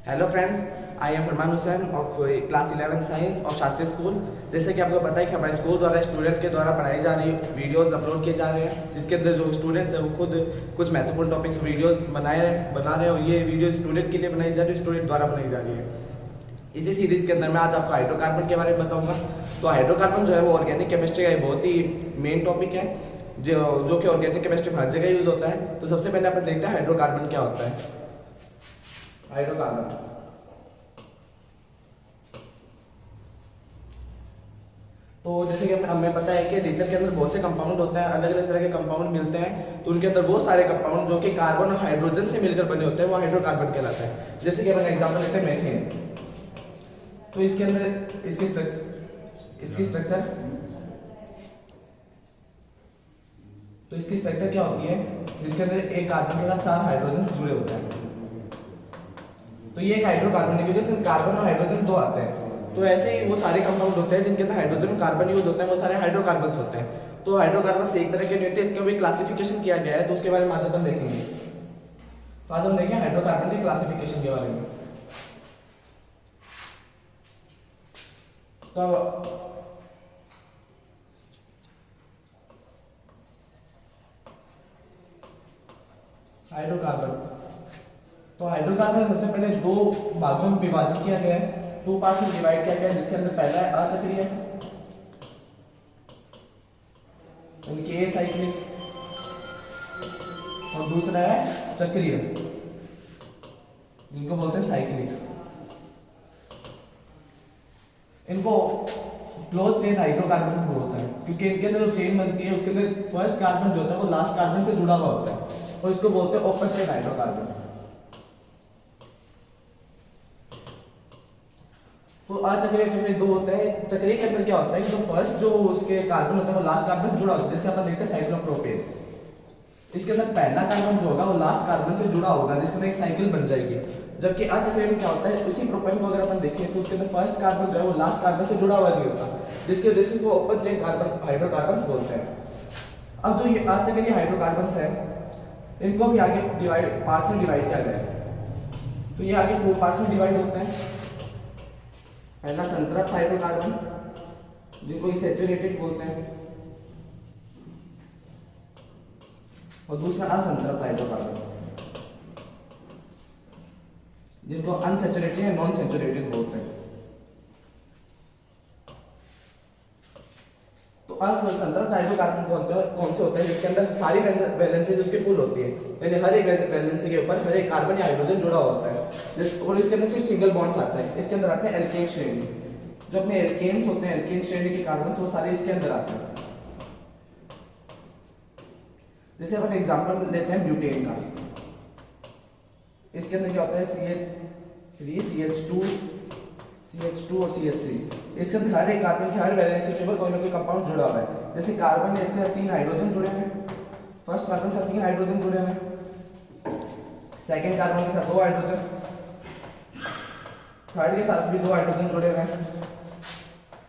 Hello friends, I am Farman Hussain of class 11 science और Shastri school. जैसे कि आपको पता है कि हमारे स्कूल द्वारा स्टूडेंट के द्वारा पढ़ाई जा रही वीडियोस अपलोड किए जा रहे हैं, जिसके अंदर जो स्टूडेंट्स हैं वो खुद कुछ महत्वपूर्ण टॉपिक्स वीडियोस बना रहे हैं और ये वीडियो स्टूडेंट के लिए बनाई जा रही है, स्टूडेंट द्वारा बनाई जा रही है। इसी सीरीज़ के अंदर मैं आज आपको हाइड्रोकार्बन के बारे में बताऊँगा। तो हाइड्रोकार्बन जो है वो ऑर्गेनिक केमिस्ट्री का एक बहुत ही मेन टॉपिक है जो कि ऑर्गेनिक केमिस्ट्री में हर जगह यूज़ होता है। तो सबसे पहले अपन देखते हैं हाइड्रोकार्बन क्या होता है। हाइड्रोकार्बन तो जैसे कि हमें पता है कि नेचर के अंदर बहुत से कंपाउंड होते हैं, अलग अलग तरह के कंपाउंड मिलते हैं। तो उनके अंदर वो सारे कंपाउंड जो कि कार्बन और हाइड्रोजन से मिलकर बने होते हैं वो हाइड्रोकार्बन कहलाता है। जैसे कि अपन एग्जांपल लेते हैं मीथेन। तो इसके अंदर इसकी स्ट्रक्चर क्या होती है, जिसके अंदर एक कार्बन के साथ 4 हाइड्रोजन जुड़े होते हैं। तो ये एक हाइड्रोकार्बन है क्योंकि इसमें कार्बन और हाइड्रोजन दो आते हैं। तो ऐसे ही वो सारे कंपाउंड होते हैं जिनके अंदर हाइड्रोजन और कार्बन यूज होते हैं, वो सारे हाइड्रोकार्बन होते हैं। तो हाइड्रोकार्बन एक तरह के नहीं होते, इसका भी क्लासिफिकेशन किया गया है, तो उसके बारे में आज अपन देखेंगे। तो आज हम देखें हाइड्रोकार्बन के क्लासिफिकेशन के बारे में। तो हाइड्रोकार्बन सबसे पहले दो भागों में विभाजित किया गया है, 2 पार्ट्स में डिवाइड किया गया है, जिसके अंदर पहला है अचक्रीय यानी कि एसाइक्लिक और दूसरा है चक्रीय जिनको बोलते हैं साइक्लिक। इनको क्लोज चेन हाइड्रोकार्बन बोलता है क्योंकि इनके अंदर जो चेन बनती है उसके अंदर फर्स्ट कार्बन जो होता है वो लास्ट कार्बन से जुड़ा हुआ होता है और इसको बोलते हैं ओपन चेन हाइड्रोकार्बन। तो अचक्रीय चक्रीय दो होते हैं। चक्रीय के अंदर क्या होता है कि जो फर्स्ट जो उसके कार्बन होता है वो लास्ट कार्बन से जुड़ा होता है, जैसे अपन देखते हैं साइक्लोप्रोपेन। इसके अंदर पहला कार्बन जो होगा वो लास्ट कार्बन से जुड़ा होगा, जिसके अंदर एक साइकिल बन जाएगी। जबकि अचक्रीय में क्या होता है, उसी प्रोपेन को अगर अपन देखें तो उसके अंदर फर्स्ट कार्बन जो है वो लास्ट कार्बन से जुड़ा हुआ नहीं होता, जिसकी वजह से ओपन चेन कार्बन हाइड्रोकार्बन बोलते हैं। अब जो ये अचक्रीय हाइड्रोकार्बन है इनको भी आगे पार्ट्स में डिवाइड किया गया है। तो ये आगे 2 पार्ट्स में डिवाइड होते हैं। पहला संतृप्त हाइड्रोकार्बन जिनको सैचुरेटेड बोलते हैं और दूसरा असंतृप्त हाइड्रोकार्बन जिनको अनसैचुरेटेड या नॉन सैचुरेटेड बोलते हैं। तो असंतृप्त हाइड्रोकार्बन कौन से होते हैं, जिसके अंदर सारी वैलेंसी उसकी फुल होती है, यानी हर एक वैलेंसी के ऊपर हर एक कार्बन या हाइड्रोजन जुड़ा होता है और इसके अंदर सिर्फ सिंगल बॉन्ड्स आता है। इसके अंदर आते हैं एल्केन श्रेणी, जो अपने एल्केन्स होते हैं, एल्केन श्रेणी के कार्बन वो सारे इसके अंदर आते हैं। जैसे अपन एग्जांपल लेते हैं ब्यूटेन का। इसके अंदर क्या होता है CH3 CH2 और CH3। इसके अंदर हर एक कार्बन के हर वैलेंसी के ऊपर कोई ना कोई कंपाउंड जुड़ा हुआ है। जैसे कार्बन है, इसके साथ 3 हाइड्रोजन जुड़े हैं, फर्स्ट कार्बन के साथ 3 हाइड्रोजन जुड़े हैं, सेकंड कार्बन के साथ 2 हाइड्रोजन, थर्ड के साथ भी 2 हाइड्रोजन जुड़े हुए हैं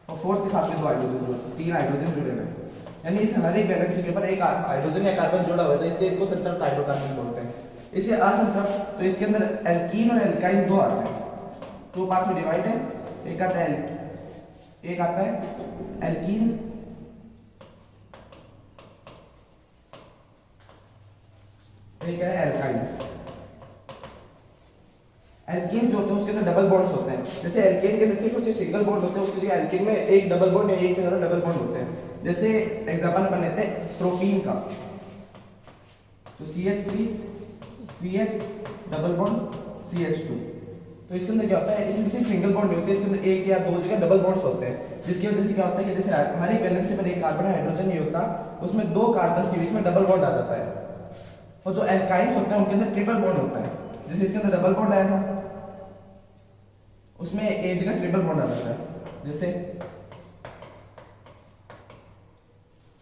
और फोर्थ के साथ भी 2 हाइड्रोजन 3 हाइड्रोजन जुड़े हुए हैं। यानी इस हर एक वैलेंसी के ऊपर एक हाइड्रोजन या कार्बन जुड़ा हुआ है, इसलिए इनको संतृप्त हाइड्रोकार्बन बोलते हैं। इसे असंतृप्त, तो इसके अंदर एल्कीन और एल्काइन दो आते हैं, 2 पार्ट्स में डिवाइड है। एक आता है एल्कीन, एक है एल्काइंस। एल्केन जो होते हैं उसके अंदर डबल बॉन्ड्स होते हैं। जैसे एल्केन के सिर्फ और सिर्फ सिंगल बॉन्ड होते हैं, उसकी जगह एल्केन में एक डबल बॉन्ड या एक से ज्यादा डबल बॉन्ड होते हैं। जैसे एग्जांपल अपन लेते हैं प्रोपीन का, तो CH3 CH double bond CH2। तो इसके अंदर क्या होता है, इसमें सिर्फ सिंगल बॉन्ड नहीं होते, इसके अंदर एक या दो जगह डबल बॉन्ड्स होते हैं, जिसकी वजह से क्या होता है कि जैसे हर एक वैलेंसी पर एक कार्बन हाइड्रोजन नहीं होता, उसमें 2 कार्बन के बीच में डबल बॉन्ड आ जाता है। और जो एल्काइंस होते हैं उनके अंदर ट्रिपल बॉन्ड होता है। जैसे इसके अंदर डबल बॉन्ड आया था, उसमें एक जगह ट्रिपल बॉन्ड आ जाता है। जैसे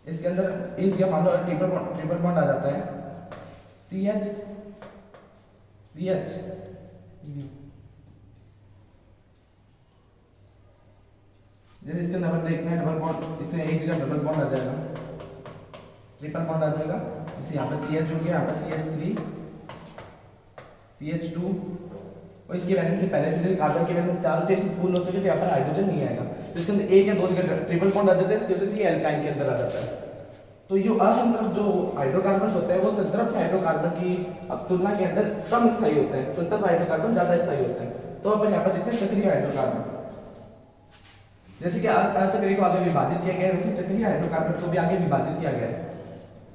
इसके अंदर इस जगह मान लो ट्रिपल बॉन्ड आ जाता है, CH जैसे इसके अंदर अपन देखते हैं डबल बॉन्ड, इसमें एक जगह डबल बॉन्ड आ जाएगा, ट्रिपल बॉन्ड आ जाएगा। जैसे यहाँ पर CH जुड़ गया, यहाँ पर CH3 CH2 और इसकी वैलेंसी पहले से कार्बन की वैलेंसी 4 होती है, इसमें फुल हो चुकी है, तो यहाँ पर हाइड्रोजन नहीं आएगा, तो इसके अंदर एक या दो जगह ट्रिपल बॉन्ड आ जाता है, इसकी वजह से ये एल्काइन के अंदर आ जाता है। तो ये असंतृप्त जो हाइड्रोकार्बन होते हैं वो संतृप्त हाइड्रोकार्बन की अब तुलना के अंदर कम स्थायी होते हैं, संतृप्त हाइड्रोकार्बन ज्यादा स्थायी होते हैं। तो अपन यहाँ पर देखते हैं चक्रीय हाइड्रोकार्बन, जैसे कि अचक्रीय को आगे विभाजित किया गया है, वैसे चक्रीय हाइड्रोकार्बन को भी आगे विभाजित किया गया है,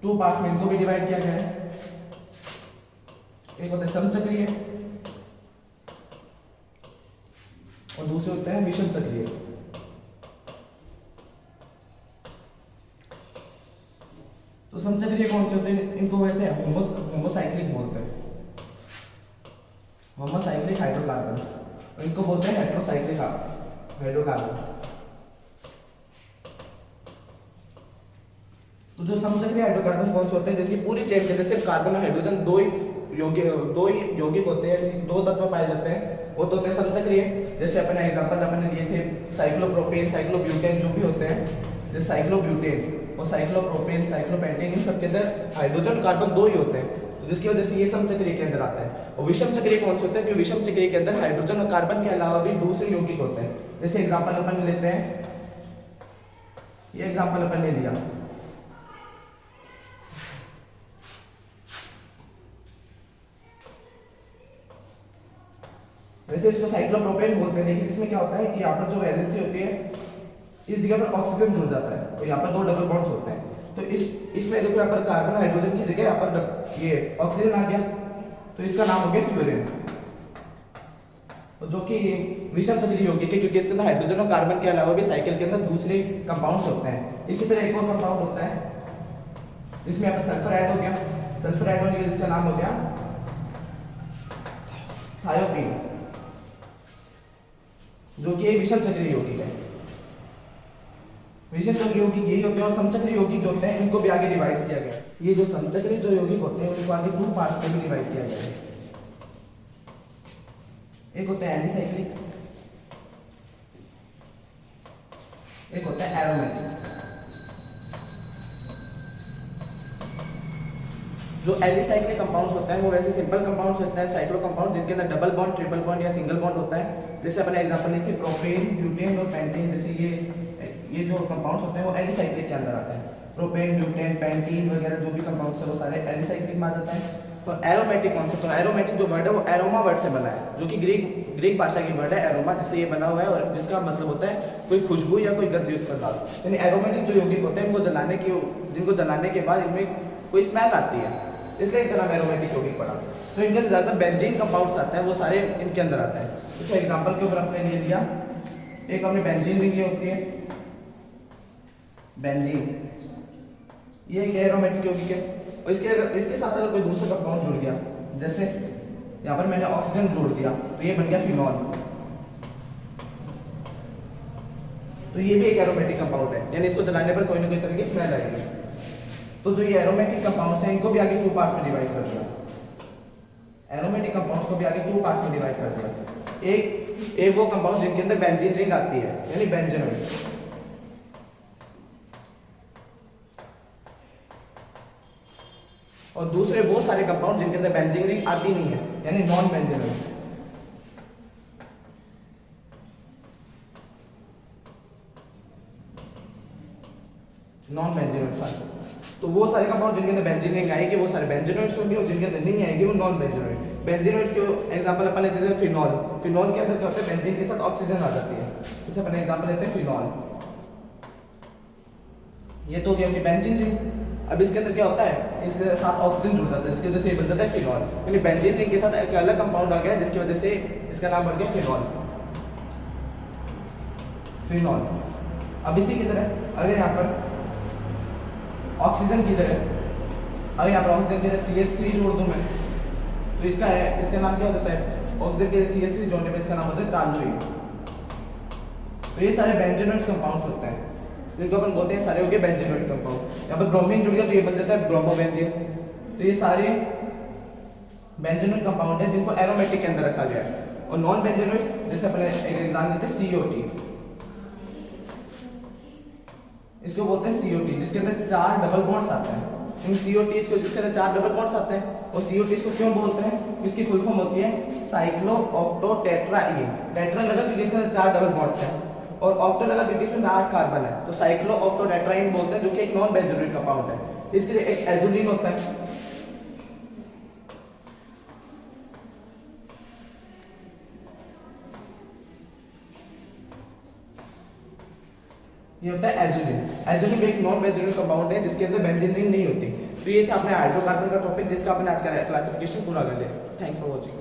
2 पार्ट्स में इनको भी डिवाइड किया गया है। एक होता है समचक्रीय और दूसरे होते हैं विषम चक्रीय। तो समचक्रीय कौन से होते हैं, इनको वैसे होमोसाइक्लिक बोलते हैं, होमोसाइक्लिक हाइड्रोकार्बन्स, और इनको बोलते हैं हेटेरोसाइक्लिक हाइड्रोकार्बन्स। तो जो समचक्रीय हाइड्रोकार्बन कौन से होते हैं, जिनकी पूरी चेन के अंदर सिर्फ कार्बन और हाइड्रोजन दो ही यौगिक होते हैं, 2 तत्व पाए जाते हैं, वो तो होते हैं समचक्रीय। जैसे अपने एग्जांपल अपने लिए थे साइक्लोप्रोपेन, साइक्लोब्यूटेन जो भी होते हैं, जैसे साइक्लोब्यूटेन और साइक्लोप्रोपेन, साइक्लोपेंटेन, इन सब के अंदर हाइड्रोजन कार्बन 2 ही होते हैं, तो जिसकी वजह से ये समचक्रीय के अंदर आता है। और विषम चक्रीय कौन से होते हैं, कि विषम चक्रीय के अंदर हाइड्रोजन और कार्बन के अलावा भी दूसरे यौगिक होते हैं। जैसे एग्जांपल अपन लेते हैं, ये एग्जांपल अपन ने लिया, वैसे इसको साइक्लोप्रोपेन बोलते हैं, लेकिन इसमें क्या होता है कि यहाँ पर जो वैलेंसी होती है इस जगह पर ऑक्सीजन जुड़ जाता है, और यहाँ पर 2 डबल बॉन्ड्स होते हैं, तो इसमें देखो यहाँ पर कार्बन हाइड्रोजन की जगह यहाँ पर ये ऑक्सीजन आ गया, तो इसका नाम हो गया फ्लोरीन, जो कि विषम चक्रीय यौगिक है, क्योंकि इसके अंदर हाइड्रोजन और कार्बन के अलावा भी साइकिल के अंदर दूसरे कंपाउंड्स होते हैं। इसी तरह एक और कंपाउंड होता है, इसमें यहाँ पर सल्फर ऐड हो गया, सल्फर ऐड होने के इसका नाम हो गया थायोपीन, जो कि एक विषम चक्रीय यौगिक है। विषम चक्रीय यौगिक यही होते हैं, और समचक्रीय यौगिक जो होते हैं इनको भी आगे डिवाइड किया गया है। ये जो समचक्रीय जो यौगिक होते हैं उनको आगे 2 पार्ट्स में भी डिवाइड किया गया है। एक होता है एलिसाइक्लिक, एक होता है एरोमेटिक। जो एलिसाइक्लिक कंपाउंड्स होता है वो वैसे सिंपल कंपाउंड्स होता है, साइक्लो कंपाउंड, जिनके अंदर डबल बॉन्ड, ट्रिपल बॉन्ड या सिंगल बॉन्ड होता है। जैसे अपने एग्जांपल लेते प्रोपेन, ब्यूटेन और पेंटेन, जैसे ये जो कंपाउंड्स होते हैं वो एलिसाइक्लिक के अंदर आते हैं। प्रोपेन, ब्यूटेन, पेंटीन वगैरह जो भी कंपाउंड्स है वो सारे एलिसाइक्लिक में आ जाते हैं। तो एरोमेटिक कौन सा, तो एरोमेटिक जो वर्ड है वो एरोमा वर्ड से बना है, जो कि ग्रीक भाषा की वर्ड है एरोमा, जिससे ये बना हुआ है, और जिसका मतलब होता है कोई खुशबू या कोई गंध युक्त पदार्थ। यानी एरोमेटिक जो यौगिक होते हैं जिनको जलाने के बाद इनमें कोई स्मेल आती है, इसलिए इनका नाम एरोमेटिक यौगिक पड़ा। तो इनके अंदर ज़्यादातर बेंजीन कंपाउंड्स आते हैं, वो सारे इनके अंदर आते हैं। जैसे एग्जांपल के ऊपर आपने ले लिया, एक हमने बेंजीन रिंग ये होती है, बेंजीन ये एक एरोमेटिक यौगिक है, और इसके साथ अगर कोई दूसरा कंपाउंड जुड़ गया, जैसे यहाँ पर मैंने ऑक्सीजन जोड़ दिया, तो ये बन गया फिनॉल, तो ये भी एक एरोमेटिक कंपाउंड है, यानी इसको जलाने पर कोई ना कोई तरह की स्मेल आएगी। तो जो ये एरोमेटिक कंपाउंड्स हैं इनको भी आगे 2 पार्ट्स में डिवाइड कर दिया। एरोमेटिक कंपाउंड्स को भी आगे 2 पार्ट्स में डिवाइड कर दिया। एक वो कंपाउंड जिनके अंदर बेंजीन रिंग आती है, यानी बेंजीनोइड, और दूसरे वो सारे कंपाउंड जिनके अंदर बेंजीन रिंग आती नहीं है, यानी नॉन बेंजीनोइड। नॉन बेंजीनोइड, तो वो सारे कंपाउंड जिनके अंदर बेंजीन रिंग आएगी वो सारे बेंजीनोइड्स होंगे, और जिनके अंदर नहीं आएगी वो नॉन बेंजीनोइड। बेंजीनोइड्स के एग्जांपल अपन लेते हैं फिनॉल, फिनॉल के अंदर क्या होता है, बेंजीन के साथ ऑक्सीजन आ जाती है, जैसे अपन एग्जांपल लेते हैं फिनॉल, ये तो हो गई अपनी बेंजीन रिंग। अब इसके अंदर क्या होता है, इसके साथ ऑक्सीजन जुड़ जाता है, इसकी वजह से ये बन जाता है फिनॉल, यानी बेंजीन रिंग के साथ एक अलग कंपाउंड आ गया जिसकी वजह से इसका नाम बढ़ गया फिनॉल, फिनॉल। अब इसी की तरह अगर यहाँ पर ऑक्सीजन की जगह अगर यहाँ पर ऑक्सीजन की जगह CH3 जोड़ दूं मैं, तो इसका नाम क्या हो जाता है, ऑक्सीजन के CH3 जोड़ने पर इसका नाम होता है टॉलुइन। तो ये सारे बेंजीनोइड कंपाउंड्स होते हैं, जिनको अपन बोलते हैं सारे हो गए बेंजीनोइड कंपाउंड। यहाँ पर ब्रोमीन जुड़ गया तो ये बन जाता है ब्रोमोबेंजीन। तो ये सारे बेंजीनोइड कंपाउंड है जिनको एरोमेटिक के अंदर रखा गया है। और नॉन बेंजीनोइड जैसे अपने एक एग्जांपल लेते हैं COT, इसको बोलते हैं COT, जिसके अंदर 4 डबल बॉन्ड्स आते हैं। इन CO इसको जिसके अंदर 4 डबल बॉन्ड्स आते हैं, और CO को क्यों बोलते हैं? इसकी फुल फॉर्म होती है साइक्लोऑक्टोटेट्राईन। टेट्रा लगा क्योंकि इसके अंदर 4 डबल बॉन्ड्स हैं, और ऑक्टो लगा क्योंकि इसके अंदर 8 कार्बन है, तो साइक्लोऑक्टोटेट्राईन बोलते हैं, जो कि एक नॉन बेंजोइक कंपाउंड है। इसके लिए एक एजुलिन होता है, ये होता है एजुलिन। एजुलिन भी एक नॉन बेंजोइक कंपाउंड है जिसके अंदर बेंजीन रिंग नहीं होती। तो ये था अपने हाइड्रोकार्बन का टॉपिक, जिसका अपने आज का क्लासिफिकेशन पूरा कर लिया। Thanks for watching.